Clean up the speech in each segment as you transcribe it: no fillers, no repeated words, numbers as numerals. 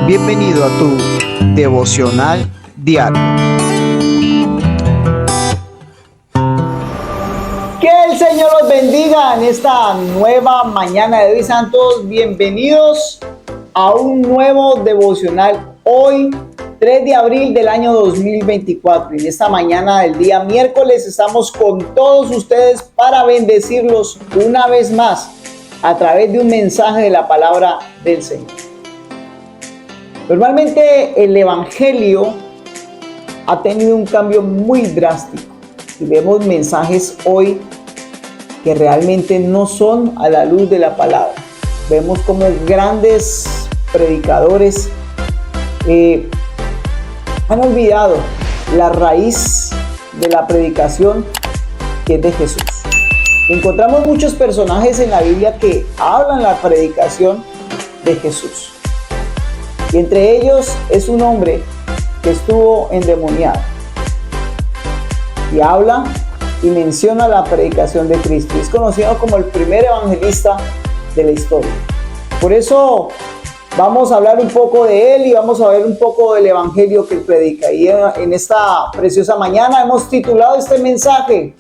Bienvenido a tu devocional diario. Que el Señor los bendiga en esta nueva mañana de hoy, santos. Bienvenidos a un nuevo devocional. Hoy, 3 de abril del año 2024. Y en esta mañana del día miércoles estamos con todos ustedes para bendecirlos una vez más a través de un mensaje de la palabra del Señor. Normalmente el Evangelio ha tenido un cambio muy drástico y vemos mensajes hoy que realmente no son a la luz de la palabra. Vemos como grandes predicadores han olvidado la raíz de la predicación, que es de Jesús. Encontramos muchos personajes en la Biblia que hablan la predicación de Jesús. Y entre ellos es un hombre que estuvo endemoniado. Y habla y menciona la predicación de Cristo. Es conocido como el primer evangelista de la historia. Por eso vamos a hablar un poco de él y vamos a ver un poco del evangelio que él predica. Y en esta preciosa mañana hemos titulado este mensaje: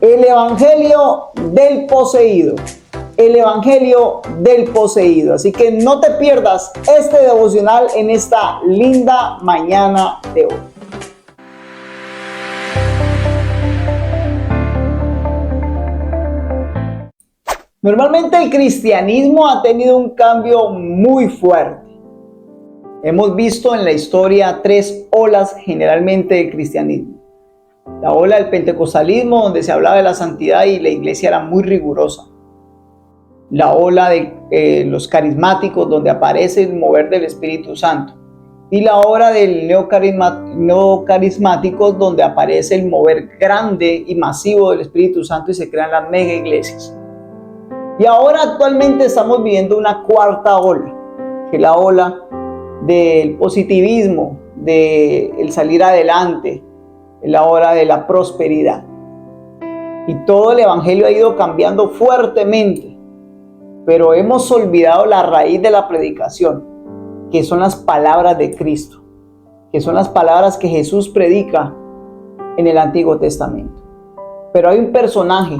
El evangelio del poseído. El evangelio del poseído. Así que no te pierdas este devocional en esta linda mañana de hoy. Normalmente el cristianismo ha tenido un cambio muy fuerte. Hemos visto en la historia tres olas generalmente del cristianismo. La ola del pentecostalismo, donde se hablaba de la santidad y la iglesia era muy rigurosa. La ola de los carismáticos, donde aparece el mover del Espíritu Santo. Y la ola del neocarismáticos, donde aparece el mover grande y masivo del Espíritu Santo y se crean las mega iglesias. Y ahora actualmente estamos viviendo una cuarta ola, que es la ola del positivismo, del salir adelante, la ola de la prosperidad. Y todo el evangelio ha ido cambiando fuertemente, pero hemos olvidado la raíz de la predicación, que son las palabras de Cristo, que son las palabras que Jesús predica en el Antiguo Testamento. Pero hay un personaje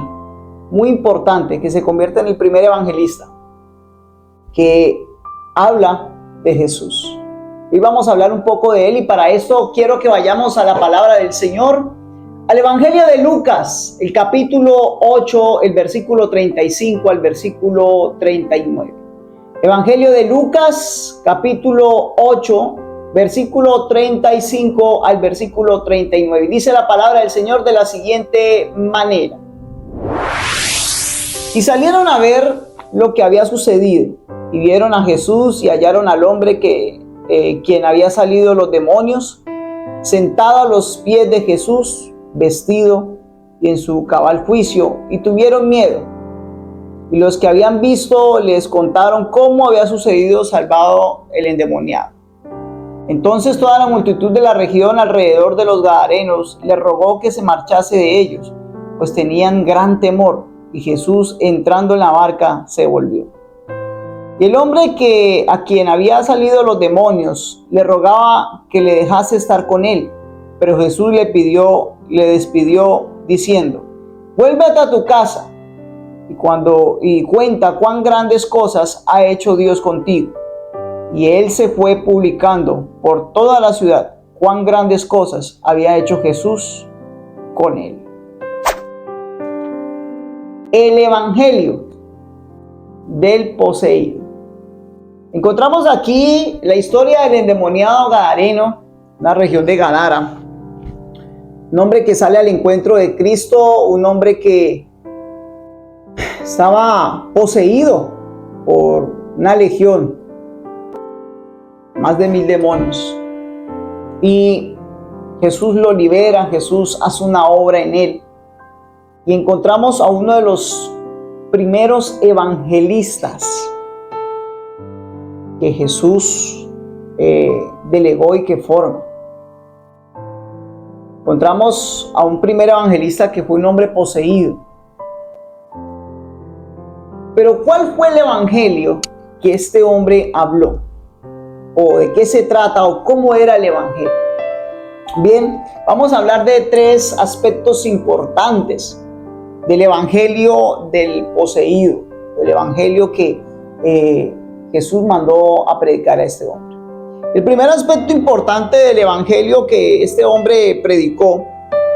muy importante que se convierte en el primer evangelista, que habla de Jesús. Y vamos a hablar un poco de él, y para esto quiero que vayamos a la palabra del Señor, al Evangelio de Lucas, el capítulo 8, el versículo 35 al versículo 39. Evangelio de Lucas, capítulo 8, versículo 35 al versículo 39. Dice la palabra del Señor de la siguiente manera: Y salieron a ver lo que había sucedido, y vieron a Jesús y hallaron al hombre quien había salido los demonios, sentado a los pies de Jesús, vestido y en su cabal juicio, y tuvieron miedo. Y los que habían visto les contaron cómo había sucedido salvado el endemoniado. Entonces toda la multitud de la región alrededor de los Gadarenos le rogó que se marchase de ellos, pues tenían gran temor. Y Jesús, entrando en la barca, se volvió. Y el hombre a quien había salido los demonios le rogaba que le dejase estar con él. Pero Jesús le despidió diciendo: Vuélvete a tu casa y cuenta cuán grandes cosas ha hecho Dios contigo. Y él se fue publicando por toda la ciudad cuán grandes cosas había hecho Jesús con él. El evangelio del poseído. Encontramos aquí la historia del endemoniado gadareno, una región de Gadara. Un hombre que sale al encuentro de Cristo, un hombre que estaba poseído por una legión, más de 1000 demonios. Y Jesús lo libera, Jesús hace una obra en él. Y encontramos a uno de los primeros evangelistas que Jesús delegó y que forma. Encontramos a un primer evangelista que fue un hombre poseído. Pero ¿cuál fue el evangelio que este hombre habló? o de qué se trata o cómo era el evangelio. Bien, vamos a hablar de 3 aspectos importantes del evangelio del poseído, del evangelio que Jesús mandó a predicar a este hombre. El primer aspecto importante del evangelio que este hombre predicó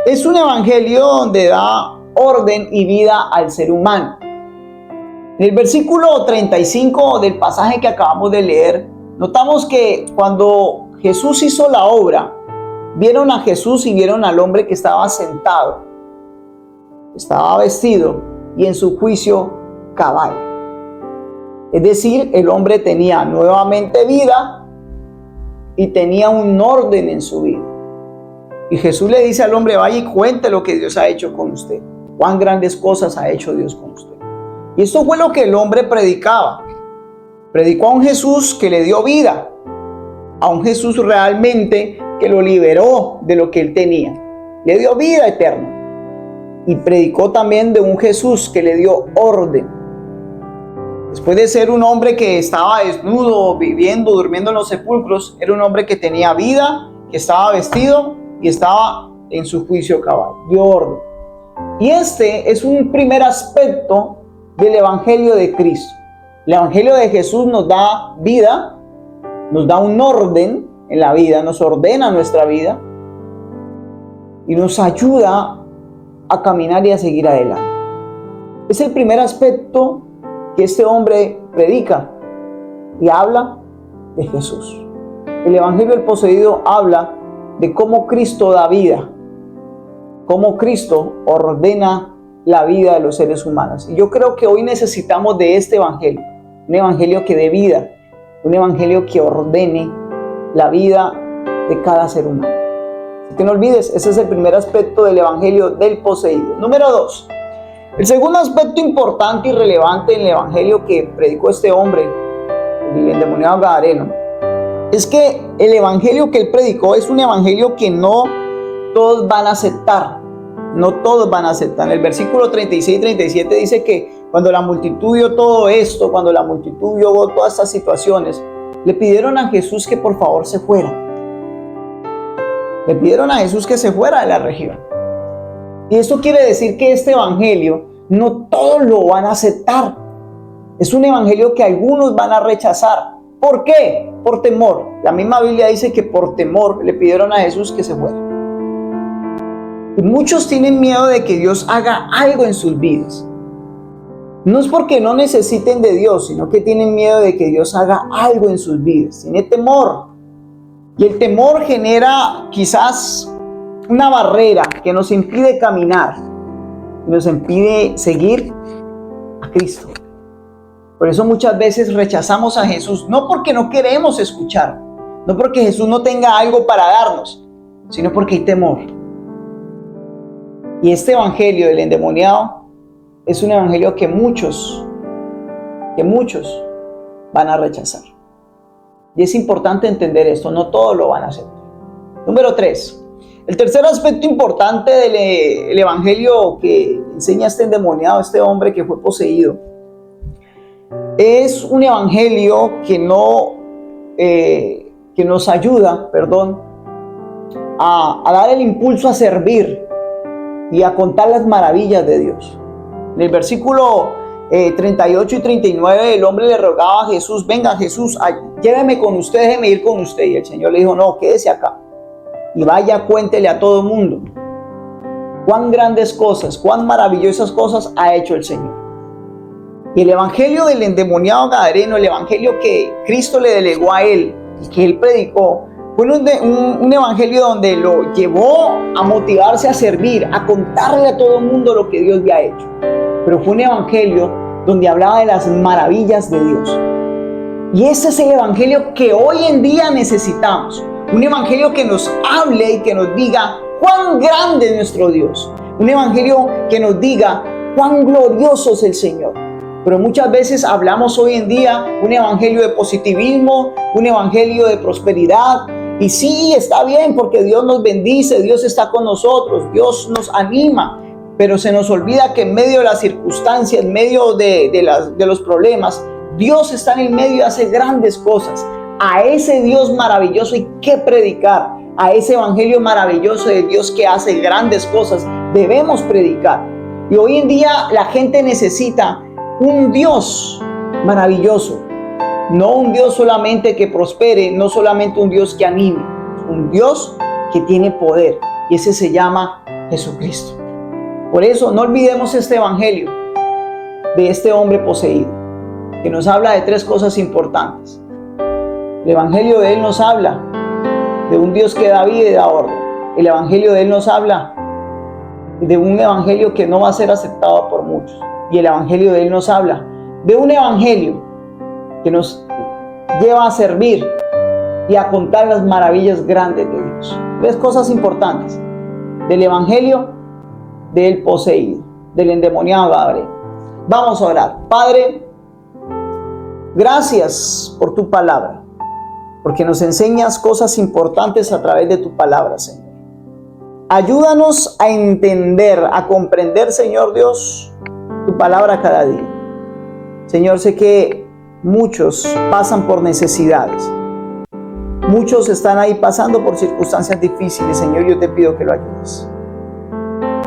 es un evangelio donde da orden y vida al ser humano. En el versículo 35 del pasaje que acabamos de leer, notamos que cuando Jesús hizo la obra, vieron a Jesús y vieron al hombre que estaba sentado, estaba vestido y en su juicio cabal. Es decir, el hombre tenía nuevamente vida y tenía un orden en su vida. Y Jesús le dice al hombre: vaya y cuente lo que Dios ha hecho con usted. Cuán grandes cosas ha hecho Dios con usted. Y esto fue lo que el hombre predicaba. Predicó a un Jesús que le dio vida, a un Jesús realmente que lo liberó de lo que él tenía, le dio vida eterna. Y predicó también de un Jesús que le dio orden. Después de ser un hombre que estaba desnudo, viviendo, durmiendo en los sepulcros, era un hombre que tenía vida, que estaba vestido y estaba en su juicio cabal, dio orden. Y este es un primer aspecto del evangelio de Cristo. El evangelio de Jesús nos da vida, nos da un orden en la vida, nos ordena nuestra vida y nos ayuda a caminar y a seguir adelante. Es el primer aspecto que este hombre predica y habla de Jesús. El evangelio del poseído habla de cómo Cristo da vida, cómo Cristo ordena la vida de los seres humanos. Y yo creo que hoy necesitamos de este evangelio, un evangelio que dé vida, un evangelio que ordene la vida de cada ser humano. Así que no olvides, ese es el primer aspecto del evangelio del poseído. Número 2, el segundo aspecto importante y relevante en el evangelio que predicó este hombre, el endemoniado gadareno, es que el evangelio que él predicó es un evangelio que no todos van a aceptar. No todos van a aceptar. En el versículo 36 y 37 dice que cuando la multitud vio todo esto, cuando la multitud vio todas estas situaciones, le pidieron a Jesús que por favor se fuera. Le pidieron a Jesús que se fuera de la región. Y esto quiere decir que este evangelio no todos lo van a aceptar. Es un evangelio que algunos van a rechazar. ¿Por qué? Por temor. La misma Biblia dice que por temor le pidieron a Jesús que se fuera. Y muchos tienen miedo de que Dios haga algo en sus vidas. No es porque no necesiten de Dios, sino que tienen miedo de que Dios haga algo en sus vidas. Tiene temor. Y el temor genera quizás una barrera que nos impide caminar, nos impide seguir a Cristo. Por eso muchas veces rechazamos a Jesús, no porque no queremos escuchar, no porque Jesús no tenga algo para darnos, sino porque hay temor. Y este evangelio del endemoniado es un evangelio que muchos van a rechazar. Y es importante entender esto, no todos lo van a aceptar. Número 3. El tercer aspecto importante del evangelio que enseña este endemoniado, este hombre que fue poseído, es un evangelio que nos ayuda, a dar el impulso a servir y a contar las maravillas de Dios. En el versículo 38 y 39 el hombre le rogaba a Jesús: venga Jesús, lléveme con usted, déjeme ir con usted. Y el Señor le dijo: no, quédese acá y vaya, cuéntele a todo mundo cuán grandes cosas, cuán maravillosas cosas ha hecho el Señor. Y el evangelio del endemoniado gadareno, el evangelio que Cristo le delegó a él y que él predicó, fue un evangelio donde lo llevó a motivarse a servir, a contarle a todo el mundo lo que Dios había hecho. Pero fue un evangelio donde hablaba de las maravillas de Dios. Y ese es el evangelio que hoy en día necesitamos. Un evangelio que nos hable y que nos diga cuán grande es nuestro Dios. Un evangelio que nos diga cuán glorioso es el Señor. Pero muchas veces hablamos hoy en día un evangelio de positivismo, un evangelio de prosperidad. Y sí, está bien porque Dios nos bendice, Dios está con nosotros, Dios nos anima. Pero se nos olvida que en medio de las circunstancias, en medio de los problemas, Dios está en el medio y hace grandes cosas. A ese Dios maravilloso hay que predicar. A ese evangelio maravilloso de Dios que hace grandes cosas, debemos predicar. Y hoy en día la gente necesita un Dios maravilloso. No un Dios solamente que prospere, no solamente un Dios que anime. Un Dios que tiene poder. Y ese se llama Jesucristo. Por eso no olvidemos este evangelio de este hombre poseído, que nos habla de tres cosas importantes. El evangelio de él nos habla de un Dios que da vida y da orden. El evangelio de él nos habla de un evangelio que no va a ser aceptado por muchos. Y el evangelio de él nos habla de un evangelio que nos lleva a servir y a contar las maravillas grandes de Dios. Tres cosas importantes del evangelio del poseído, del endemoniado Gabriel. Vamos a orar. Padre, gracias por tu palabra, porque nos enseñas cosas importantes a través de tu palabra, Señor. Ayúdanos a entender, a comprender, Señor Dios, tu palabra cada día. Señor, sé que muchos pasan por necesidades. Muchos están ahí pasando por circunstancias difíciles. Señor, yo te pido que lo ayudes.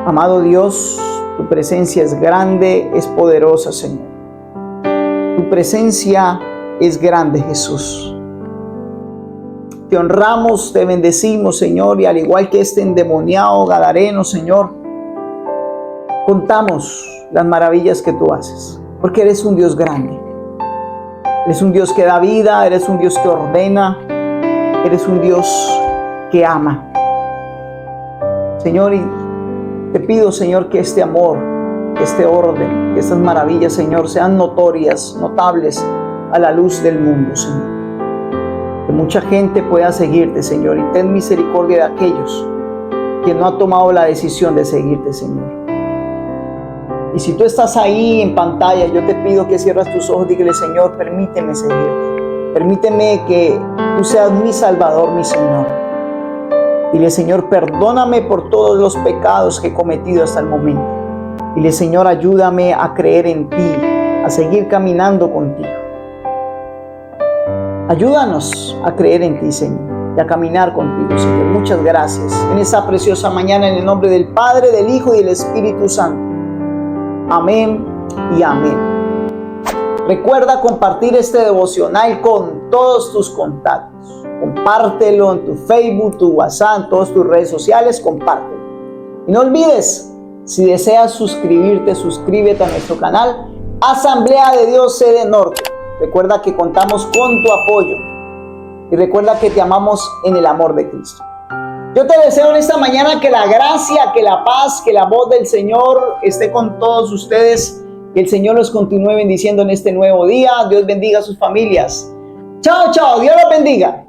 Amado Dios, tu presencia es grande, es poderosa, Señor. Tu presencia es grande, Jesús. Te honramos, te bendecimos, Señor, y al igual que este endemoniado gadareno, Señor, contamos las maravillas que tú haces, porque eres un Dios grande. Eres un Dios que da vida, eres un Dios que ordena, eres un Dios que ama. Señor, y te pido, Señor, que este amor, que este orden, que estas maravillas, Señor, sean notorias, notables a la luz del mundo, Señor. Que mucha gente pueda seguirte, Señor, y ten misericordia de aquellos que no han tomado la decisión de seguirte, Señor. Y si tú estás ahí en pantalla, yo te pido que cierres tus ojos y dile, Señor, permíteme seguirte. Permíteme que tú seas mi Salvador, mi Señor. Dile, Señor, perdóname por todos los pecados que he cometido hasta el momento. Dile, Señor, ayúdame a creer en ti, a seguir caminando contigo. Ayúdanos a creer en ti, Señor, y a caminar contigo, Señor. Muchas gracias. En esta preciosa mañana, en el nombre del Padre, del Hijo y del Espíritu Santo. Amén y amén. Recuerda compartir este devocional con todos tus contactos. Compártelo en tu Facebook, tu WhatsApp, en todas tus redes sociales, compártelo. Y no olvides, si deseas suscribirte, suscríbete a nuestro canal Asamblea de Dios Sede Norte. Recuerda que contamos con tu apoyo. Y recuerda que te amamos en el amor de Cristo. Yo te deseo en esta mañana que la gracia, que la paz, que la voz del Señor esté con todos ustedes. Que el Señor los continúe bendiciendo en este nuevo día. Dios bendiga a sus familias. Chao, chao. Dios los bendiga.